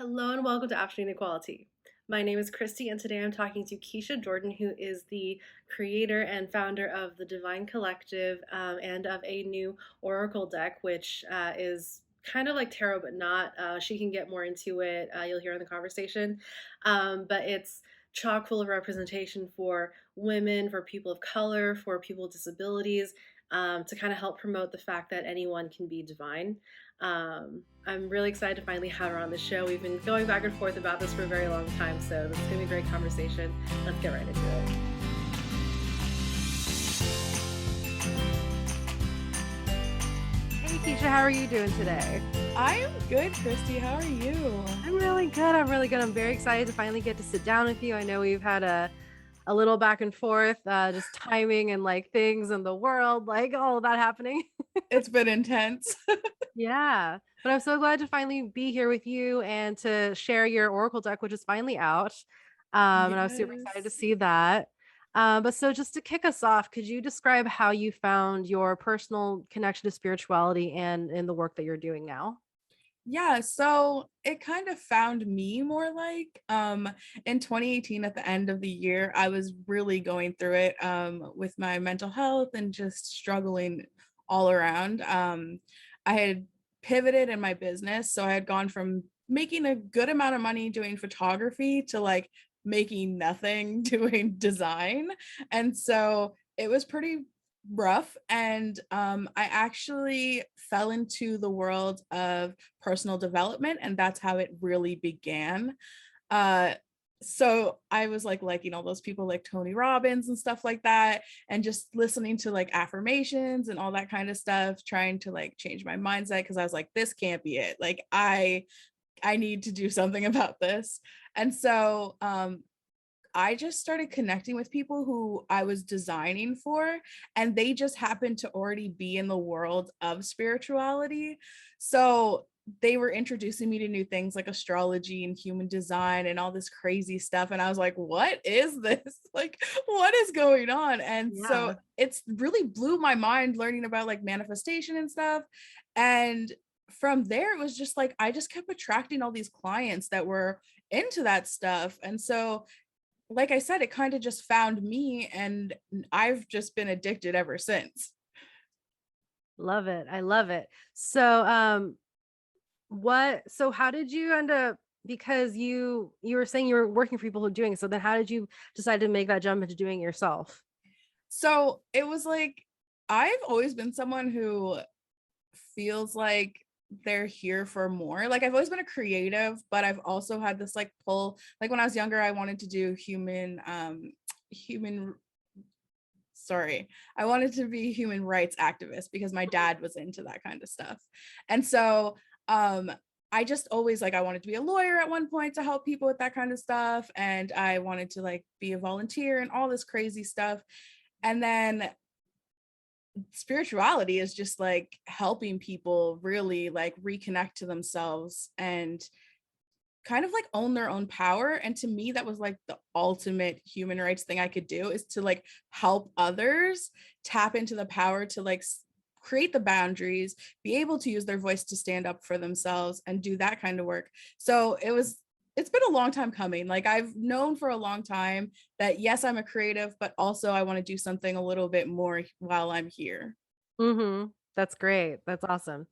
Hello and welcome to Afternoon Equality. My name is Christy, and today I'm talking to Keisha Jordan, who is the creator and founder of the Divine Collective and of a new Oracle deck, which is kind of like tarot, but not. She can get more into it. You'll hear in the conversation. But it's chock full of representation for women, for people of color, for people with disabilities, to kind of help promote the fact that anyone can be divine. I'm really excited to finally have her on the show. We've been going back and forth about this for a very long time, so this is going to be a great conversation. Let's get right into it. Hey, Keisha, how are you doing today? I am good, Christy. How are you? I'm really good. I'm very excited to finally get to sit down with you. I know we've had a little back and forth, just timing and like things in the world, like all of that happening. It's been intense. Yeah, but I'm so glad to finally be here with you and to share your Oracle deck, which is finally out. And I was super excited to Yes. see that. But so just to kick us off, could you describe how you found your personal connection to spirituality and in the work that you're doing now? Yeah, so it kind of found me more like in 2018 at the end of the year, I was really going through it with my mental health and just struggling all around. I had pivoted in my business, so I had gone from making a good amount of money doing photography to like making nothing doing design. And so it was pretty rough, and I actually fell into the world of personal development, and that's how it really began. uh so I was like liking all those people like Tony Robbins and stuff like that, and just listening to like affirmations and all that kind of stuff, trying to like change my mindset because I was like, this can't be it. Like I need to do something about this. And so I just started connecting with people who I was designing for, and they just happened to already be in the world of spirituality. So they were introducing me to new things like astrology and human design and all this crazy stuff. And I was like, what is this? Like, what is going on? And so Yeah. it's really blew my mind learning about like manifestation and stuff. And from there, it was just like, I just kept attracting all these clients that were into that stuff. And so like I said, it kind of just found me, and I've just been addicted ever since. Love it. I love it. So how did you end up, because you were saying you were working for people who are doing it, so then how did you decide to make that jump into doing it yourself? So it was like, I've always been someone who feels like they're here for more. Like I've always been a creative, but I've also had this like pull. Like when I was younger, I wanted to do human sorry, I wanted to be a human rights activist because my dad was into that kind of stuff. And so um I just always like, I wanted to be a lawyer at one point to help people with that kind of stuff, and I wanted to like be a volunteer and all this crazy stuff. And then spirituality is just like helping people really like reconnect to themselves and kind of like own their own power. And to me, that was like the ultimate human rights thing I could do, is to like help others tap into the power to like create the boundaries, be able to use their voice to stand up for themselves and do that kind of work. So it's been a long time coming. Like I've known for a long time that yes, I'm a creative, but also I want to do something a little bit more while I'm here. Mm-hmm. That's great. That's awesome.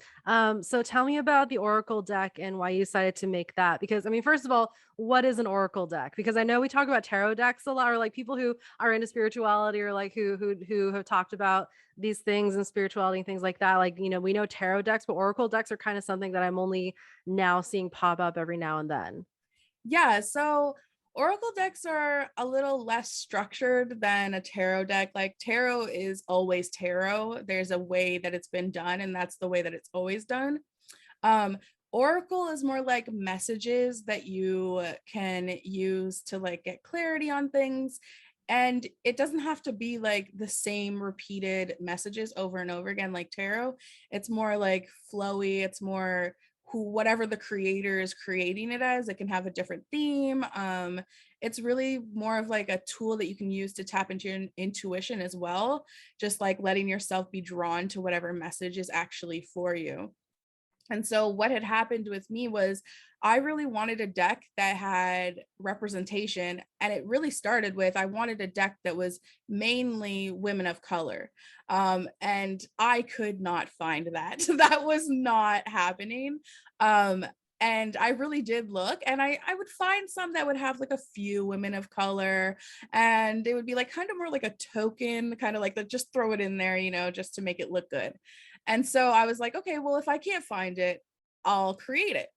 So tell me about the Oracle deck and why you decided to make that. Because I mean, first of all, what is an Oracle deck? Because I know we talk about tarot decks a lot, or like people who are into spirituality, or like who have talked about these things and spirituality and things like that. Like, we know tarot decks, but Oracle decks are kind of something that I'm only now seeing pop up every now and then. Yeah, so Oracle decks are a little less structured than a tarot deck. Like tarot is always tarot. There's a way that it's been done, and that's the way that it's always done. Um, Oracle is more like messages that you can use to like get clarity on things. And it doesn't have to be like the same repeated messages over and over again like tarot. It's more like flowy. It's more whatever the creator is creating it as. It can have a different theme. It's really more of like a tool that you can use to tap into your intuition as well, just like letting yourself be drawn to whatever message is actually for you. And so what had happened with me was I really wanted a deck that had representation, and it really started with I wanted a deck that was mainly women of color. And I could not find that. That was not happening. Um, and I really did look, and I would find some that would have like a few women of color, and it would be like kind of more like a token, kind of like the, just throw it in there, just to make it look good. And so I was like, okay, well, if I can't find it, I'll create it.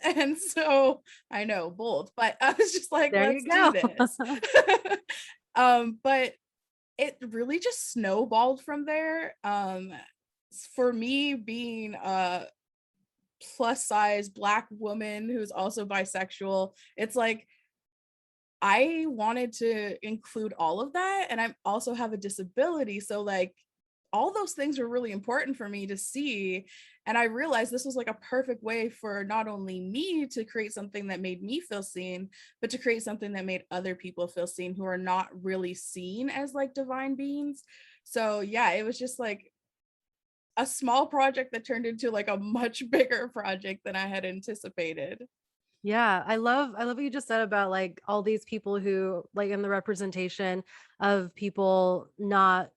And so I know, bold, but I was just like, There you let's do go. this. But it really just snowballed from there. For me, being a plus size Black woman who's also bisexual, it's like I wanted to include all of that. And I also have a disability. So, like, all those things were really important for me to see. And I realized this was like a perfect way for not only me to create something that made me feel seen, but to create something that made other people feel seen who are not really seen as like divine beings. So, yeah, it was just like a small project that turned into like a much bigger project than I had anticipated. Yeah, I love what you just said about like all these people who like in the representation of people not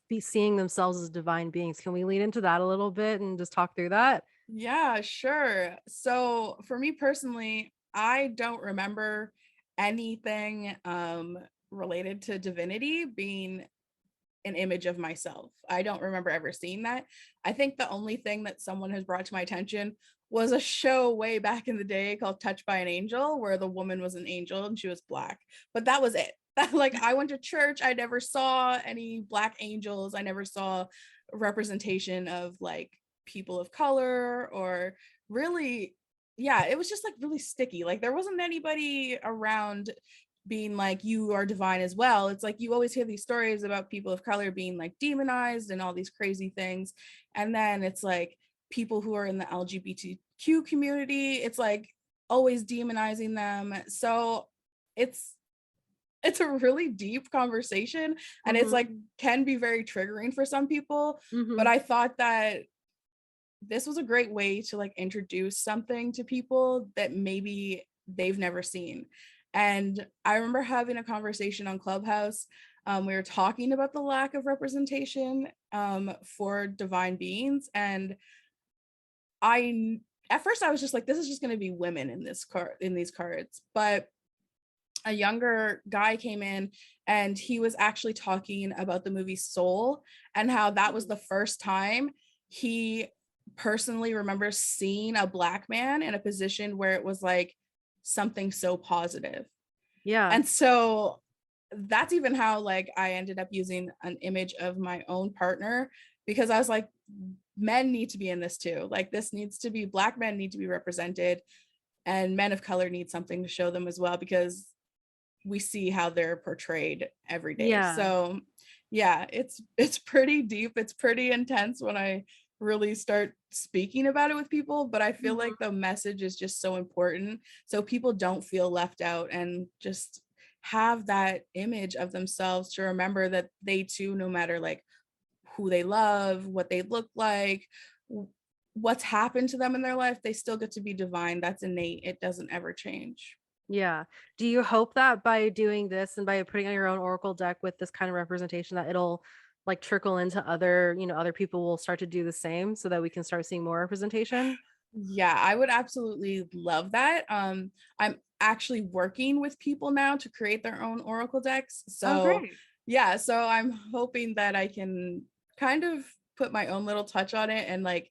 be seeing themselves as divine beings. Can we lean into that a little bit and just talk through that? Yeah, sure. So for me personally, I don't remember anything related to divinity being an image of myself. I don't remember ever seeing that. I think the only thing that someone has brought to my attention was a show way back in the day called Touched by an Angel, where the woman was an angel and she was Black. But that was it. That, like, I went to church, I never saw any Black angels. I never saw representation of like people of color or really, yeah, it was just like really sticky. Like there wasn't anybody around being like you are divine as well. It's like you always hear these stories about people of color being like demonized and all these crazy things, and then it's like people who are in the LGBTQ community, it's like always demonizing them. So it's it's a really deep conversation, and it's Mhm. like can be very triggering for some people, but Mhm. I thought that this was a great way to like introduce something to people that maybe they've never seen. And I remember having a conversation on Clubhouse. We were talking about the lack of representation for divine beings. And at first I was just like, this is just going to be women in this card, in these cards. But a younger guy came in and he was actually talking about the movie Soul and how that was the first time he personally remembers seeing a Black man in a position where it was like something so positive. Yeah. And so that's even how like I ended up using an image of my own partner, because I was like, men need to be in this too. Like this needs to be, Black men need to be represented, and men of color need something to show them as well, because we see how they're portrayed every day. Yeah. So yeah, it's pretty deep. It's pretty intense when I really start speaking about it with people, but I feel Mhm. like the message is just so important so people don't feel left out and just have that image of themselves to remember that they too, no matter like who they love, what they look like, what's happened to them in their life, they still get to be divine. That's innate. It doesn't ever change. Yeah. Do you hope that by doing this and by putting on your own oracle deck with this kind of representation that it'll like trickle into other, other people will start to do the same so that we can start seeing more representation? Yeah, I would absolutely love that. I'm actually working with people now to create their own oracle decks. Oh, So, great. yeah, so I'm hoping that I can kind of put my own little touch on it and like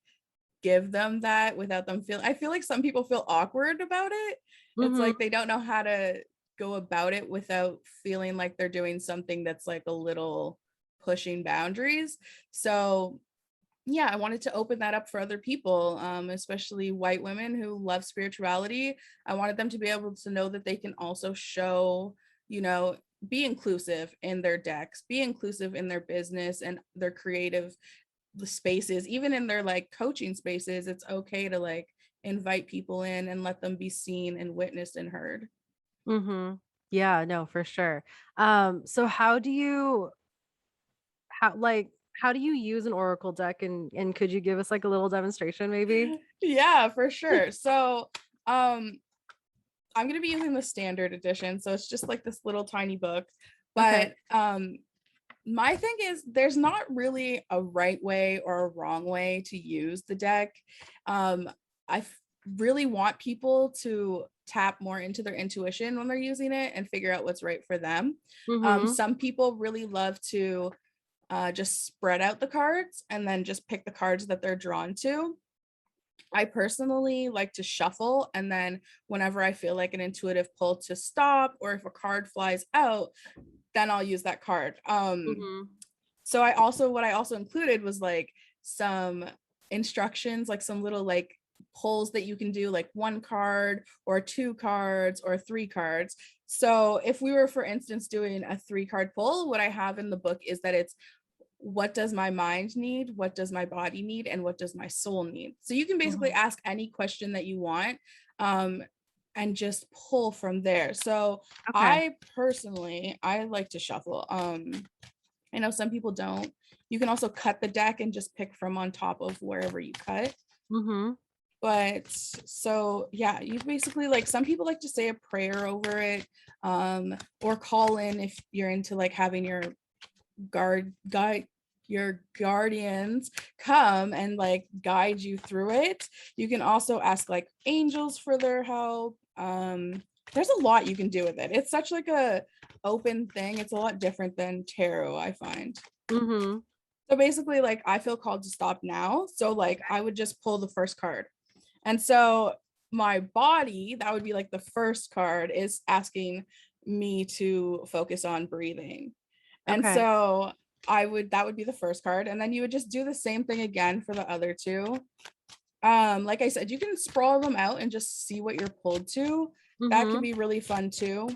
give them that without them feel, I feel like some people feel awkward about it. It's like Mhm. they don't know how to go about it without feeling like they're doing something that's like a little pushing boundaries. So, yeah, I wanted to open that up for other people, especially white women who love spirituality. I wanted them to be able to know that they can also show, you know, be inclusive in their decks, be inclusive in their business and their creative spaces, even in their like coaching spaces. It's okay to like invite people in and let them be seen and witnessed and heard. Mhm. Yeah, no, for sure. So how do you use an oracle deck and could you give us like a little demonstration maybe? Yeah, for sure. So Um, I'm gonna be using the standard edition, so it's just like this little tiny book. Okay. But my thing is there's not really a right way or a wrong way to use the deck. I really want people to tap more into their intuition when they're using it and figure out what's right for them. Mm-hmm. Some people really love to just spread out the cards and then just pick the cards that they're drawn to. I personally like to shuffle, and then whenever I feel like an intuitive pull to stop, or if a card flies out, then I'll use that card. Mm-hmm. So what I also included was like some instructions, like some little like pulls that you can do, like one card or two cards or three cards. So if we were, for instance, doing a 3-card pull, what I have in the book is that it's what does my mind need, what does my body need, and what does my soul need. So you can basically Mm-hmm. ask any question that you want, um, and just pull from there. So Okay. I personally, I like to shuffle. I know some people don't. You can also cut the deck and just pick from on top of wherever you cut. Mm-hmm. But so yeah, you basically, like, some people like to say a prayer over it, or call in if you're into like having your guide your guardians come and like guide you through it. You can also ask like angels for their help. There's a lot you can do with it. It's such like a open thing. It's a lot different than tarot, I find. Mm-hmm. So basically, like, I feel called to stop now. So like I would just pull the first card. And so my body, that would be like the first card, is asking me to focus on breathing. And Okay. so that would be the first card. And then you would just do the same thing again for the other two. Like I said, you can sprawl them out and just see what you're pulled to. That can Mm-hmm. be really fun too.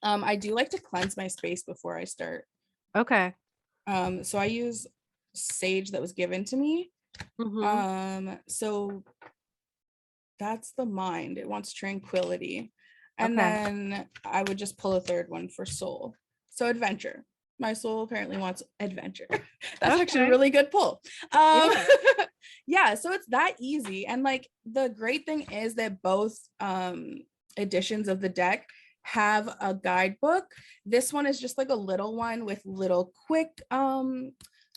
I do like to cleanse my space before I start. Okay. So I use sage that was given to me. Mm-hmm. So that's the mind. It wants tranquility. And Okay. then I would just pull a third one for soul. So adventure. My soul apparently wants adventure. That's actually a Okay. really good pull. Um, Yeah. yeah, so it's that easy. And like the great thing is that both editions of the deck have a guidebook. This one is just like a little one with little quick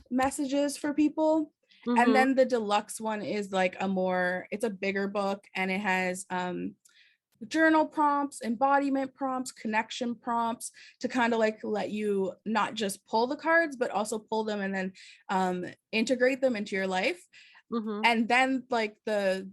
messages for people. And Mm-hmm. then the deluxe one is like it's a bigger book, and it has journal prompts, embodiment prompts, connection prompts to kind of like let you not just pull the cards, but also pull them and then integrate them into your life. Mm-hmm. And then like the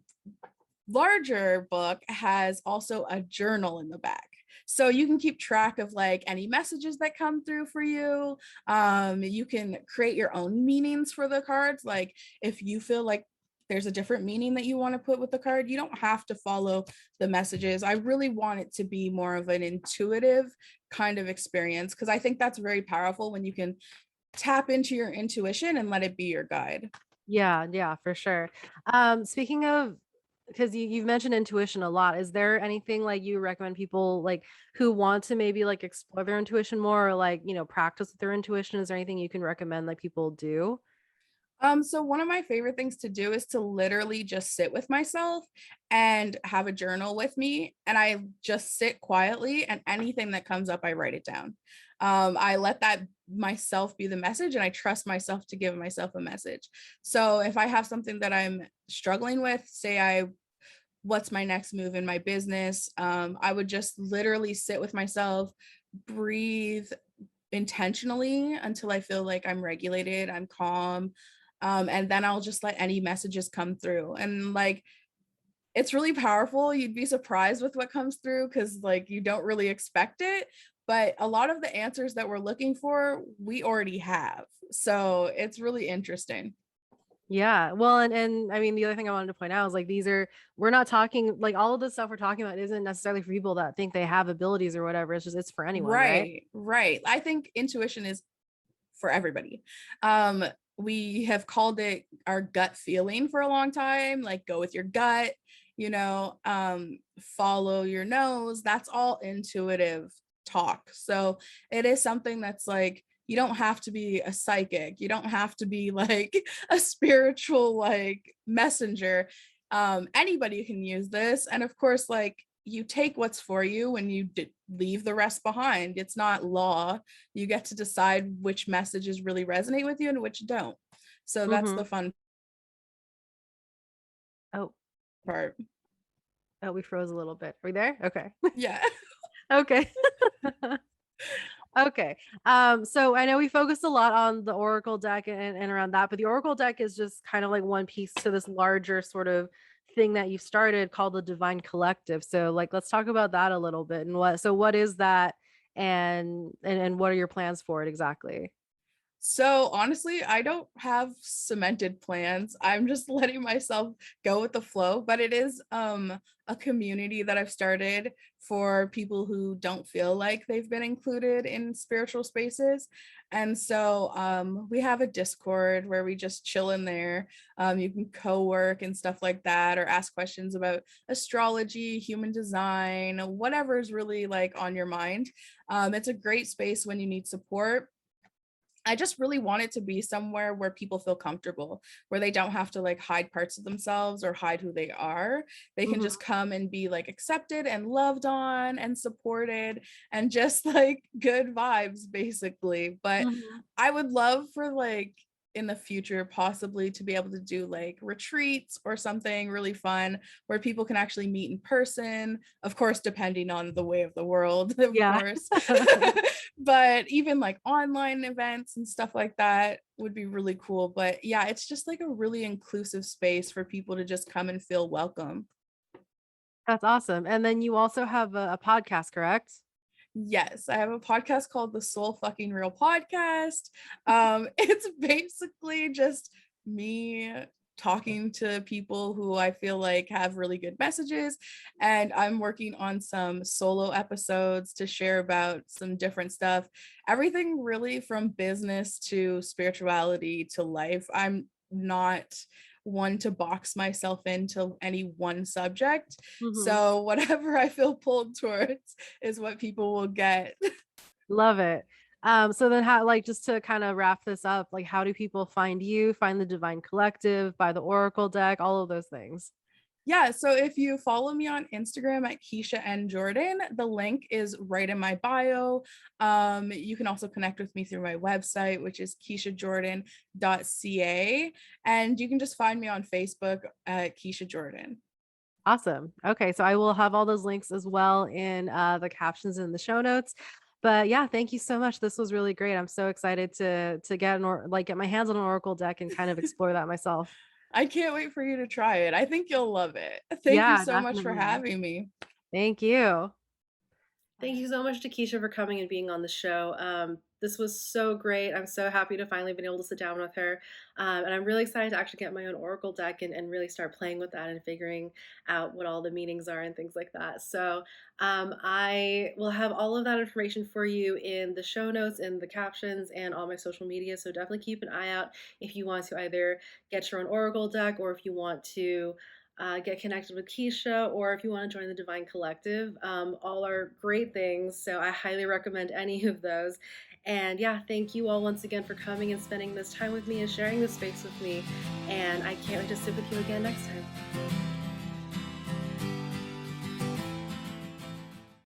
larger book has also a journal in the back, so you can keep track of like any messages that come through for you. You can create your own meanings for the cards. Like if you feel like there's a different meaning that you want to put with the card, you don't have to follow the messages. I really want it to be more of an intuitive kind of experience, because I think that's very powerful when you can tap into your intuition and let it be your guide. Yeah, yeah, for sure. Speaking of, because you've mentioned intuition a lot, is there anything like you recommend people like who want to maybe like explore their intuition more or like, practice with their intuition? Is there anything you can recommend like people do? So one of my favorite things to do is to literally just sit with myself and have a journal with me. And I just sit quietly, and anything that comes up, I write it down. I let that myself be the message, and I trust myself to give myself a message. So if I have something that I'm struggling with, what's my next move in my business? I would just literally sit with myself, breathe intentionally until I feel like I'm regulated, I'm calm. And then I'll just let any messages come through. And like, it's really powerful. You'd be surprised with what comes through, because like you don't really expect it. But a lot of the answers that we're looking for, we already have. So it's really interesting. Yeah. Well, and I mean, the other thing I wanted to point out is like we're not talking like all of the stuff we're talking about isn't necessarily for people that think they have abilities or whatever. It's for anyone, right? Right, right. I think intuition is for everybody. Um, we have called it our gut feeling for a long time, like go with your gut, follow your nose. That's all intuitive talk. So it is something that's like, you don't have to be a psychic. You don't have to be like a spiritual like messenger. Anybody can use this. And of course, like, you take what's for you and you leave the rest behind. It's not law. You get to decide which messages really resonate with you and which don't. So that's Mm-hmm. the fun Oh, part. oh, we froze a little bit. Are we there? Okay. Yeah. Okay. Okay. So I know we focused a lot on the Oracle deck and around that, but the Oracle deck is just kind of like one piece to this larger sort of thing that you started called the Divine Collective. So like let's talk about that a little bit and what is that and what are your plans for it exactly? So honestly, I don't have cemented plans. I'm just letting myself go with the flow, but it is a community that I've started for people who don't feel like they've been included in spiritual spaces. And so we have a Discord where we just chill in there. You can co-work and stuff like that, or ask questions about astrology, human design, whatever is really like on your mind. It's a great space when you need support. I just really want it to be somewhere where people feel comfortable, where they don't have to like hide parts of themselves or hide who they are. They can just come and be like accepted and loved on and supported and just like good vibes, basically. But Mm-hmm. I would love for like in the future possibly to be able to do like retreats or something really fun where people can actually meet in person, of course depending on the way of the world, of Yeah. course. But even like online events and stuff like that would be really cool. But yeah, it's just like a really inclusive space for people to just come and feel welcome. That's awesome. And then you also have a podcast, correct? Yes, I have a podcast called the Soul Fucking Real Podcast. It's basically just me talking to people who I feel like have really good messages. And I'm working on some solo episodes to share about some different stuff. Everything really from business to spirituality to life. I'm not one to box myself into any one subject. Mm-hmm. So whatever I feel pulled towards is what people will get. Love it. So then how like just to kind of wrap this up, like how do people find you, find the Divine Collective, buy the Oracle deck, all of those things? Yeah, so if you follow me on Instagram at Keisha N. Jordan, the link is right in my bio. You can also connect with me through my website, which is keishajordan.ca. And you can just find me on Facebook at Keisha Jordan. Awesome. Okay, so I will have all those links as well in the captions in the show notes. But yeah, thank you so much. This was really great. I'm so excited to get get my hands on an Oracle deck and kind of explore that myself. I can't wait for you to try it. I think you'll love it. Thank you Yeah, so much for definitely. having me. Thank you. Thank you so much to Keisha for coming and being on the show. This was so great. I'm so happy to finally been able to sit down with her. And I'm really excited to actually get my own Oracle deck and really start playing with that and figuring out what all the meanings are and things like that. So I will have all of that information for you in the show notes, in the captions, and all my social media. So definitely keep an eye out if you want to either get your own Oracle deck or if you want to get connected with Keisha, or if you want to join the Divine Collective. All are great things, so I highly recommend any of those. And yeah, thank you all once again for coming and spending this time with me and sharing this space with me. And I can't wait to sit with you again next time.